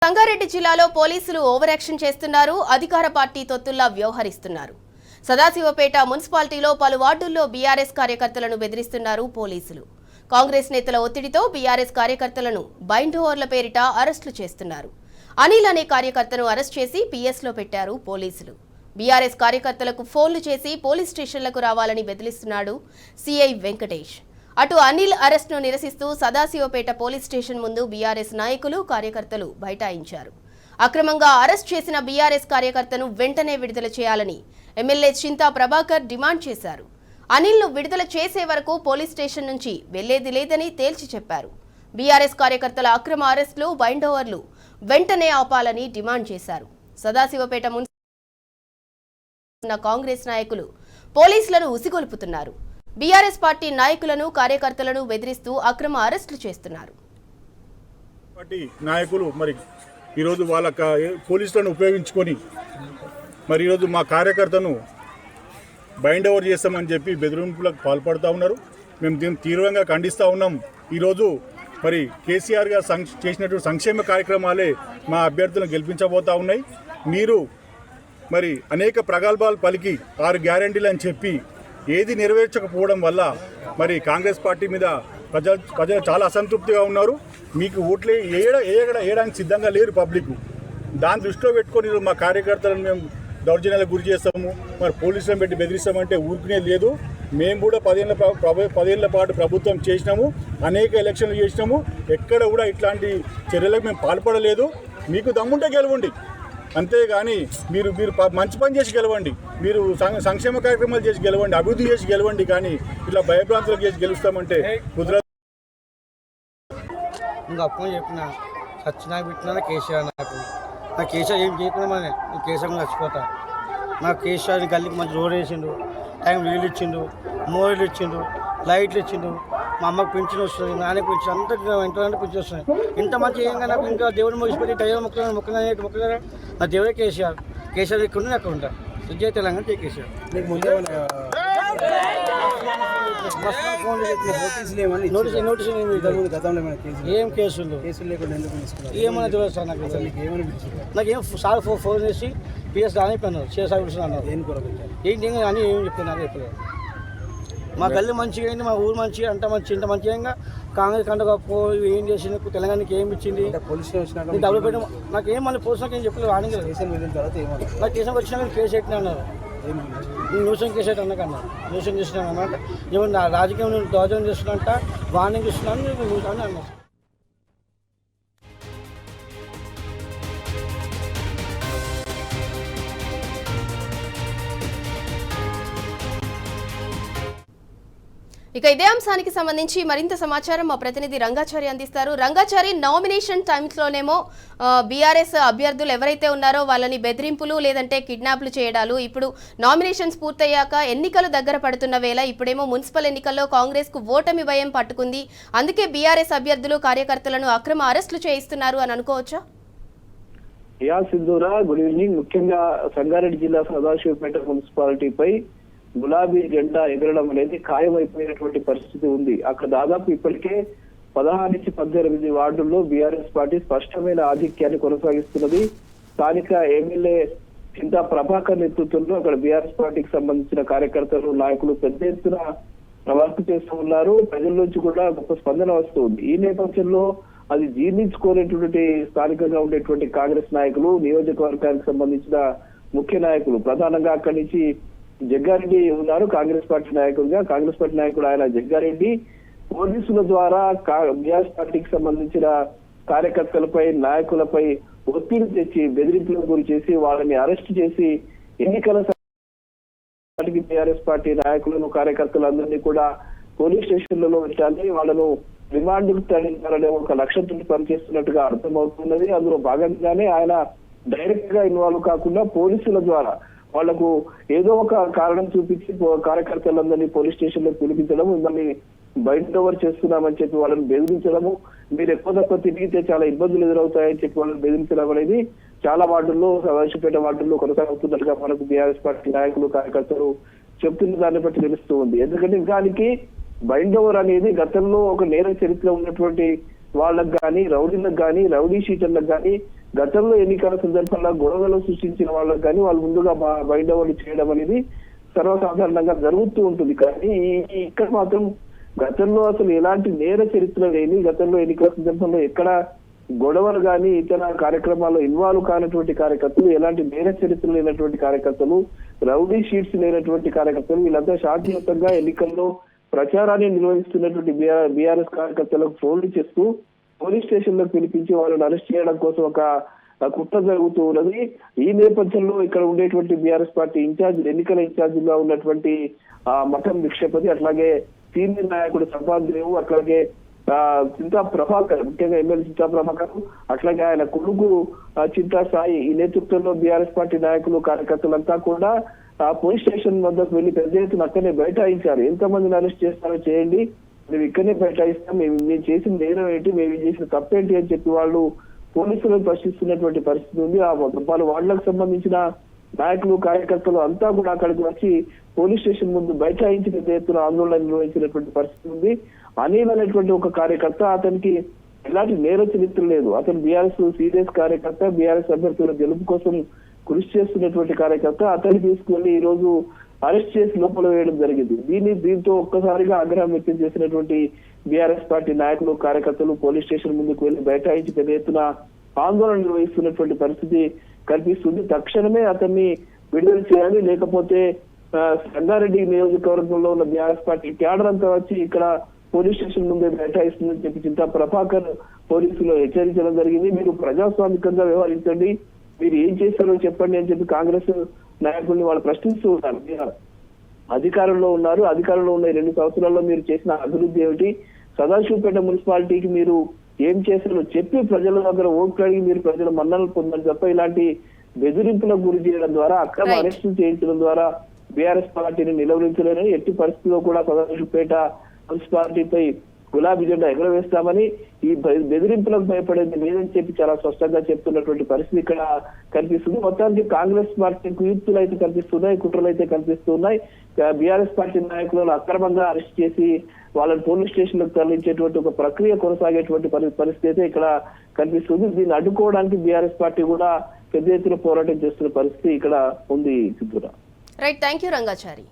సంగారెడ్డి జిల్లాలో పోలీసులు over action చేస్తున్నారు. అధికార పార్టీ తొత్తుల్లా వ్యవహరిస్తున్నారు. సదాశివపేట మున్సిపాలిటీలో పలు వార్డుల్లో బీఆర్ఎస్ కార్యకర్తలను బెదిరిస్తున్నారు పోలీసులు. కాంగ్రెస్ నేతల ఒత్తిడితో బీఆర్ఎస్ కార్యకర్తలను బైండ్ ఓవర్ల పేరిట అరెస్టులు చేస్తున్నారు. అనిల్ అనే కార్యకర్తను అరెస్ట్ చేసి పీఎస్లో పెట్టారు పోలీసులు. బీఆర్ఎస్ కార్యకర్తలకు ఫోన్లు చేసి పోలీస్ స్టేషన్లకు రావాలని బెదిరిస్తున్నాడు సీఐ వెంకటేష్. అటు అనిల్ అరెస్ట్ను నిరసిస్తూ సదాశివపేట పోలీస్ స్టేషన్ ముందు బీఆర్ఎస్ నాయకులు కార్యకర్తలు బైఠాయించారు. అక్రమంగా అరెస్ట్ చేసిన బీఆర్ఎస్ కార్యకర్తను వెంటనే విడుదల చేయాలని ఎమ్మెల్యే చింతా ప్రభాకర్ డిమాండ్ చేశారు. అనిల్ను విడుదల చేసే వరకు పోలీస్ స్టేషన్ నుంచి వెళ్లేది లేదని తేల్చి చెప్పారు. బీఆర్ఎస్ కార్యకర్తల అక్రమ అరెస్టులు, బైండ్ ఓవర్లు వెంటనే ఆపాలని డిమాండ్ చేశారు. సదాశివపేట మున్సిపల్ కాంగ్రెస్ నాయకులు పోలీసులను ఉసిగొల్పుతున్నారు. బీఆర్ఎస్ పార్టీ నాయకులను కార్యకర్తలను బెదిరిస్తూ అక్రమ అరెస్టులు చేస్తున్నారు. పార్టీ నాయకులు మరి ఈరోజు వాళ్ళ పోలీసులను ఉపయోగించుకొని మరి ఈరోజు మా కార్యకర్తను బైండ్ ఓవర్ చేస్తామని చెప్పి బెదిరింపులకు పాల్పడుతూ ఉన్నారు. మేము దీన్ని తీవ్రంగా ఖండిస్తూ ఉన్నాం. ఈరోజు మరి కేసీఆర్ గారు చేసినటువంటి సంక్షేమ కార్యక్రమాలే మా అభ్యర్థులను గెలిపించబోతూ ఉన్నాయి. మీరు మరి అనేక ప్రగల్భాలు పలికి 6 గ్యారెంటీలు అని చెప్పి ఏది నెరవేర్చకపోవడం వల్ల మరి కాంగ్రెస్ పార్టీ మీద ప్రజలు చాలా అసంతృప్తిగా ఉన్నారు. మీకు ఓట్లే వేయడానికి సిద్ధంగా లేరు పబ్లిక్. దాన్ని దృష్టిలో పెట్టుకొని మా కార్యకర్తలను మేము దౌర్జన్యాలకు గురి చేస్తాము, మరి పోలీసులను పెట్టి బెదిరిస్తామంటే ఊరుకునే లేదు. మేము కూడా 10 ఏళ్ల పాటు ప్రభుత్వం చేసినాము, అనేక ఎలక్షన్లు చేసినాము. ఎక్కడ కూడా ఇట్లాంటి చర్యలకు మేము పాల్పడలేదు. మీకు దమ్ముంటే గెలవండి, అంతేగాని మీరు మంచి పని చేసి గెలవండి, మీరు సంక్షేమ కార్యక్రమాలు చేసి గెలవండి, అభివృద్ధి చేసి గెలవండి. కానీ ఇట్లా భయభ్రాంతులకు చేసి గెలుస్తామంటే కుదరదు. ఇంకా అప్పుడు చెప్పిన సత్యనారాయణ పెట్టినా కేసీఆర్ నా కేసీఆర్ ఏం చేయకుండా నేను కేసీఆర్ చచ్చిపోతా. నాకు కేసీఆర్ గల్లీకి మంచి రోడ్ వేసిండు, టైం నీళ్ళు ఇచ్చిండు, మోరీలు ఇచ్చిండు, లైట్లు ఇచ్చిండు, మా అమ్మకు పింఛన్ వస్తుంది, నాన్నకి పింఛన్, అంతా ఇంట్లో పింఛన్ వస్తుంది. ఇంత మంచి ఏంగా నాకు ఇంకా దేవుడు ముగిసిపెట్టి దైవం మొక్కగా నా దేవుడే కేసీఆర్ ఇక్కడ ఉంది, అక్కడ ఉంటా. విజయ తెలంగాణ కేసీఆర్. నీకు ముందే ఏం కేసులు ఏమైనా తెలియదు సార్. నాకేం సార్ ఫోన్ చేసి పిఎస్ రానిపోయినారు, చేసారు అన్నారు. ఏంటి అని ఏం చెప్తాను, నాకు చెప్పలేదు. మా గల్లి మంచిగా అయింది, మా ఊరు మంచిగా, అంత మంచి ఇంత మంచిగా. కాంగ్రెస్ కంటే ఏం చేసింది, తెలంగాణకి ఏం ఇచ్చింది, డబ్బులు పెట్టడం నాకేం మళ్ళీ పోసినాక ఏం చెప్పలేదు. వాడికి నాకు కేసు వచ్చినా కేసు పెట్టినా అన్నారు. న్యూసెన్స్ కేసు అయితే అన్నారు, న్యూసెన్స్ చేసినాను అన్నమాట. ఏమన్నా రాజకీయం దౌర్జన్యం చేస్తున్నంట, వార్నింగ్ ఇస్తున్నాను అని అన్నారు. ఇక ఇదే అంశానికి సంబంధించి మరింత సమాచారం మా ప్రతినిధి రంగాచారి అందిస్తారు. రంగాచారి, నామినేషన్ టైమ్స్లోనేమో బీఆర్ఎస్ అభ్యర్థులు ఎవరైతే ఉన్నారో వాళ్ళని బెదిరింపులు లేదంటే కిడ్నాప్లు చేయడాలు, ఇప్పుడు నామినేషన్స్ పూర్తయ్యాక ఎన్నికలు దగ్గర పడుతున్న వేళ ఇప్పుడేమో మున్సిపల్ ఎన్నికల్లో కాంగ్రెస్ కు ఓటమి భయం పట్టుకుంది. అందుకే బీఆర్ఎస్ అభ్యర్థులు కార్యకర్తలను అక్రమ అరెస్టులు చేయిస్తున్నారు అని అనుకోవచ్చా? Sindhura, good evening. ముఖ్యంగా సంగారెడ్డి జిల్లా సదాశివపేట మున్సిపాలిటీపై గులాబీ జెండా ఎగరడం అనేది ఖాయమైపోయినటువంటి పరిస్థితి ఉంది. అక్కడ దాదాపు ఇప్పటికే 16 నుంచి 18 వార్డుల్లో బీఆర్ఎస్ పార్టీ స్పష్టమైన ఆధిక్యాన్ని కొనసాగిస్తున్నది. స్థానిక ఎమ్మెల్యే చింతా ప్రభాకర్ నేతృత్వంలో అక్కడ బీఆర్ఎస్ పార్టీకి సంబంధించిన కార్యకర్తలు, నాయకులు పెద్ద ఎత్తున వర్క్ చేస్తూ ఉన్నారు. ప్రజల నుంచి కూడా గొప్ప స్పందన వస్తుంది. ఈ నేపథ్యంలో అది జీర్ణించుకోలేటువంటి స్థానికంగా ఉండేటువంటి కాంగ్రెస్ నాయకులు, నియోజకవర్గానికి సంబంధించిన ముఖ్య నాయకులు, ప్రధానంగా అక్కడి నుంచి జగ్గారెడ్డి ఉన్నారు కాంగ్రెస్ పార్టీ నాయకుడిగా. కాంగ్రెస్ పార్టీ నాయకుడు ఆయన జగ్గారెడ్డి పోలీసుల ద్వారా బీఆర్ఎస్ పార్టీకి సంబంధించిన కార్యకర్తలపై, నాయకులపై ఒత్తిడి తెచ్చి బెదిరింపులకు గురి చేసి వాళ్ళని అరెస్ట్ చేసి ఎన్నికల బీఆర్ఎస్ పార్టీ నాయకులను, కార్యకర్తలందరినీ కూడా పోలీస్ స్టేషన్లలో పెట్టాలి, వాళ్ళను రిమాండ్కు తరలించాలనే ఒక లక్ష్యంతో పనిచేస్తున్నట్టుగా అర్థమవుతున్నది. అందులో భాగంగానే ఆయన డైరెక్ట్ గా ఇన్వాల్వ్ కాకుండా పోలీసుల ద్వారా వాళ్లకు ఏదో ఒక కారణం చూపించి కార్యకర్తలందరినీ పోలీస్ స్టేషన్ లో పిలిపించడం, మిమ్మల్ని బైండ్ ఓవర్ చేస్తున్నామని చెప్పి వాళ్ళని బెదిరించడము, మీరు ఎక్కువ తక్కువ తిరిగితే చాలా ఇబ్బందులు ఎదురవుతాయని చెప్పి వాళ్ళని బెదిరించడం అనేది చాలా వార్డుల్లో, సదాశివపేట వార్డుల్లో కొనసాగుతున్నట్టుగా మనకు బీఆర్ఎస్ పార్టీ నాయకులు, కార్యకర్తలు చెప్తున్న దాన్ని బట్టి తెలుస్తూ ఉంది. ఎందుకంటే దానికి బైండ్ ఓవర్ అనేది గతంలో ఒక నేర చరిత్ర ఉన్నటువంటి వాళ్ళకు కానీ, రౌడీలకు కానీ, రౌడీ షీటర్లకు కానీ గతంలో ఎన్నికల సందర్భంలో గొడవలు సృష్టించిన వాళ్ళకి కానీ వాళ్ళు ముందుగా బైండ్ ఓవర్ చేయడం అనేది సర్వసాధారణంగా జరుగుతూ ఉంటుంది. కానీ ఇక్కడ మాత్రం గతంలో అసలు ఎలాంటి నేర చరిత్ర లేని, గతంలో ఎన్నికల సందర్భంలో ఎక్కడ గొడవలు కానీ ఇతర కార్యక్రమాల్లో ఇన్వాల్వ్ కానటువంటి కార్యకర్తలు, ఎలాంటి నేర చరిత్ర లేనటువంటి కార్యకర్తలు, రౌడీ షీట్స్ లేనటువంటి కార్యకర్తలు, వీళ్ళంతా శాంతియుతంగా ఎన్నికల్లో ప్రచారాన్ని నిర్వహిస్తున్నటువంటి బీఆర్ఎస్ కార్యకర్తలకు ఫోన్లు చేస్తూ పోలీస్ స్టేషన్ లో పిలిపించి వాళ్ళని అరెస్ట్ చేయడం కోసం ఒక కుట్ర జరుగుతూ ఉన్నది. ఈ నేపథ్యంలో ఇక్కడ ఉండేటువంటి బీఆర్ఎస్ పార్టీ ఎన్నికల ఇన్ఛార్జిగా ఉన్నటువంటి మఠం విక్షేపతి, అట్లాగే సీనియర్ నాయకుడు సంపాద్ దేవు, అట్లాగే చింతా ప్రభాకర్, ముఖ్యంగా ఎమ్మెల్యే చింతా ప్రభాకర్, అట్లాగే ఆయన కొడుకు చింతా సాయి, ఈ నేతృత్వంలో బీఆర్ఎస్ పార్టీ నాయకులు కార్యకర్తలంతా కూడా పోలీస్ స్టేషన్ వద్దకు వెళ్లి పెద్ద ఎత్తున అక్కడనే బైఠాయించారు. ఎంతమందిని అరెస్ట్ చేస్తారో చేయండి, మేము ఇక్కడనే బైఠాయిస్తాం, మేము చేసిన నేరం ఏంటి, మేము చేసిన తప్పేంటి అని చెప్పి వాళ్ళు పోలీసులను ప్రశ్నిస్తున్నటువంటి పరిస్థితి ఉంది. పలు వార్డులకు సంబంధించిన నాయకులు కార్యకర్తలు అంతా కూడా అక్కడికి వచ్చి పోలీస్ స్టేషన్ ముందు బైఠాయించి పెద్ద ఎత్తున ఆందోళన నిర్వహించినటువంటి పరిస్థితి ఉంది. అనిల్ అనేటువంటి ఒక కార్యకర్త, అతనికి ఎలాంటి నేర చరిత్ర లేదు. అతను బీఆర్ఎస్ సీరియస్ కార్యకర్త, బీఆర్ఎస్ అభ్యర్థుల గెలుపు కోసం కృషి చేస్తున్నటువంటి కార్యకర్త. అతన్ని తీసుకువెళ్లి ఈ రోజు అరెస్ట్ చేసి లోపల వేయడం జరిగింది. దీంతో ఒక్కసారిగా ఆగ్రహం వ్యక్తం చేసినటువంటి బీఆర్ఎస్ పార్టీ నాయకులు కార్యకర్తలు పోలీస్ స్టేషన్ ముందుకు వెళ్లి బైఠాయించి పెద్ద ఎత్తున ఆందోళన నిర్వహిస్తున్నటువంటి పరిస్థితి కనిపిస్తుంది. తక్షణమే అతన్ని విడుదల చేయాలి, లేకపోతే సంగారెడ్డి నియోజకవర్గంలో ఉన్న బీఆర్ఎస్ పార్టీ క్యాడర్ అంతా వచ్చి ఇక్కడ పోలీస్ స్టేషన్ ముందే బైఠాయిస్తుందని చెప్పి చింతా ప్రభాకర్ పోలీసులు హెచ్చరించడం జరిగింది. మీరు ప్రజాస్వామికంగా వ్యవహరించండి, మీరు ఏం చేస్తారో చెప్పండి అని చెప్పి కాంగ్రెస్ నాయకుల్ని వాళ్ళు ప్రశ్నిస్తూ ఉన్నారు. అధికారంలో ఉన్నారు, అధికారంలో ఉన్న 2 సంవత్సరాల్లో మీరు చేసిన అభివృద్ధి ఏమిటి, సదాశివపేట మున్సిపాలిటీకి మీరు ఏం చేశారో చెప్పి ప్రజల దగ్గర ఓట్లు అడిగి మీరు ప్రజల మన్ననలు పొందాలి తప్ప ఇలాంటి బెదిరింపులకు గురి చేయడం ద్వారా, అక్రమ అరెస్టులు చేయించడం ద్వారా బీఆర్ఎస్ పార్టీని నిలవరించలేని, ఎట్టి పరిస్థితుల్లో కూడా సదాశివపేట మున్సిపాలిటీపై గులాబీ జెండా ఎగరవేస్తామని, ఈ బెదిరింపులకు భయపడేది లేదని చెప్పి చాలా స్పష్టంగా చెప్తున్నటువంటి పరిస్థితి ఇక్కడ కనిపిస్తుంది. మొత్తానికి కాంగ్రెస్ పార్టీ కుయుక్తులు అయితే కనిపిస్తున్నాయి, కుట్రలు అయితే కనిపిస్తున్నాయి. బీఆర్ఎస్ పార్టీ నాయకులను అక్రమంగా అరెస్ట్ చేసి వాళ్ళని పోలీస్ స్టేషన్ లకు తరలించేటువంటి ఒక ప్రక్రియ కొనసాగేటువంటి పరిస్థితి అయితే ఇక్కడ కనిపిస్తుంది. దీన్ని అడ్డుకోవడానికి బీఆర్ఎస్ పార్టీ కూడా పెద్ద ఎత్తున పోరాటం చేస్తున్న పరిస్థితి ఇక్కడ ఉంది. సిద్ధురా. Right, thank you Rangachari.